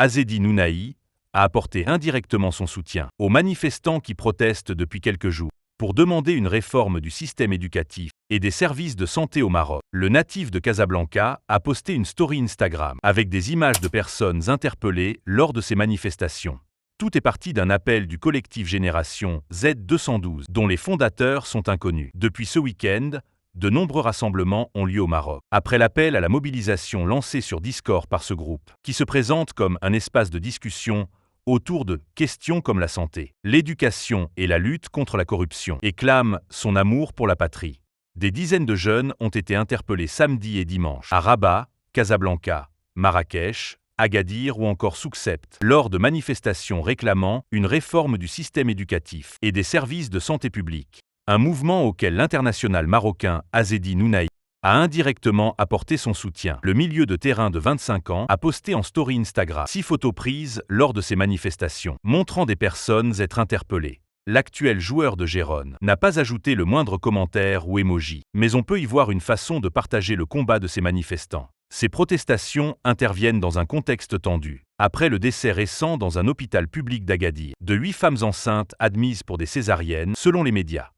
Azzedine Ounahi, a apporté indirectement son soutien aux manifestants qui protestent depuis quelques jours pour demander une réforme du système éducatif et des services de santé au Maroc. Le natif de Casablanca a posté une story Instagram avec des images de personnes interpellées lors de ces manifestations. Tout est parti d'un appel du collectif Génération Z212, dont les fondateurs sont inconnus. Depuis ce week-end, de nombreux rassemblements ont lieu au Maroc. Après l'appel à la mobilisation lancé sur Discord par ce groupe, qui se présente comme un espace de discussion autour de questions comme la santé, l'éducation et la lutte contre la corruption, et clame son amour pour la patrie. Des dizaines de jeunes ont été interpellés samedi et dimanche à Rabat, Casablanca, Marrakech, Agadir ou encore Soukhsept, lors de manifestations réclamant une réforme du système éducatif et des services de santé publique. Un mouvement auquel l'international marocain Azzedine Ounahi a indirectement apporté son soutien. Le milieu de terrain de 25 ans a posté en story Instagram 6 photos prises lors de ces manifestations, montrant des personnes être interpellées. L'actuel joueur de Gérone n'a pas ajouté le moindre commentaire ou emoji, mais on peut y voir une façon de partager le combat de ces manifestants. Ces protestations interviennent dans un contexte tendu, après le décès récent dans un hôpital public d'Agadir de 8 femmes enceintes admises pour des césariennes, selon les médias.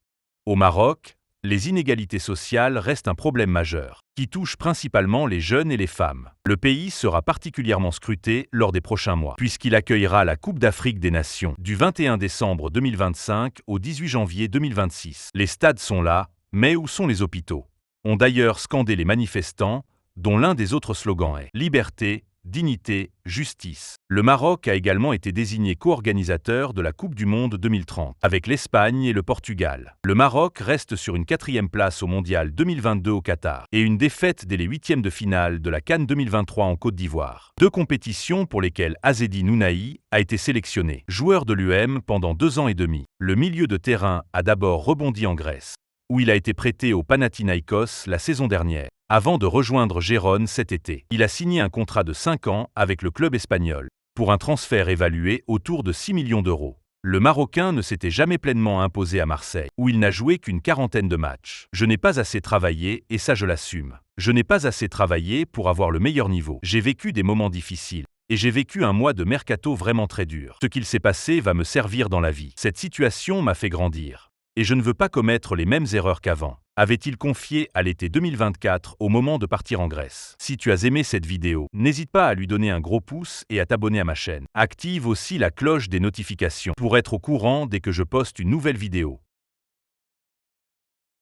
Au Maroc, les inégalités sociales restent un problème majeur, qui touche principalement les jeunes et les femmes. Le pays sera particulièrement scruté lors des prochains mois, puisqu'il accueillera la Coupe d'Afrique des Nations du 21 décembre 2025 au 18 janvier 2026. Les stades sont là, mais où sont les hôpitaux? Ont d'ailleurs scandé les manifestants, dont l'un des autres slogans est « Liberté, dignité, justice ». Le Maroc a également été désigné co-organisateur de la Coupe du Monde 2030, avec l'Espagne et le Portugal. Le Maroc reste sur une 4e place au Mondial 2022 au Qatar, et une défaite dès les 8e de finale de la CAN 2023 en Côte d'Ivoire. 2 compétitions pour lesquelles Azzedine Ounahi a été sélectionné. Joueur de l'UM pendant 2 ans et demi, le milieu de terrain a d'abord rebondi en Grèce, où il a été prêté au Panathinaïkos la saison dernière, avant de rejoindre Gérone cet été. Il a signé un contrat de 5 ans avec le club espagnol, pour un transfert évalué autour de 6 millions d'euros. Le Marocain ne s'était jamais pleinement imposé à Marseille, où il n'a joué qu'une quarantaine de matchs. Je n'ai pas assez travaillé et ça je l'assume. Je n'ai pas assez travaillé pour avoir le meilleur niveau. J'ai vécu des moments difficiles. Et j'ai vécu un mois de mercato vraiment très dur. Ce qu'il s'est passé va me servir dans la vie. Cette situation m'a fait grandir. Et je ne veux pas commettre les mêmes erreurs qu'avant, avait-il confié à l'été 2024 au moment de partir en Grèce. Si tu as aimé cette vidéo, n'hésite pas à lui donner un gros pouce et à t'abonner à ma chaîne. Active aussi la cloche des notifications pour être au courant dès que je poste une nouvelle vidéo.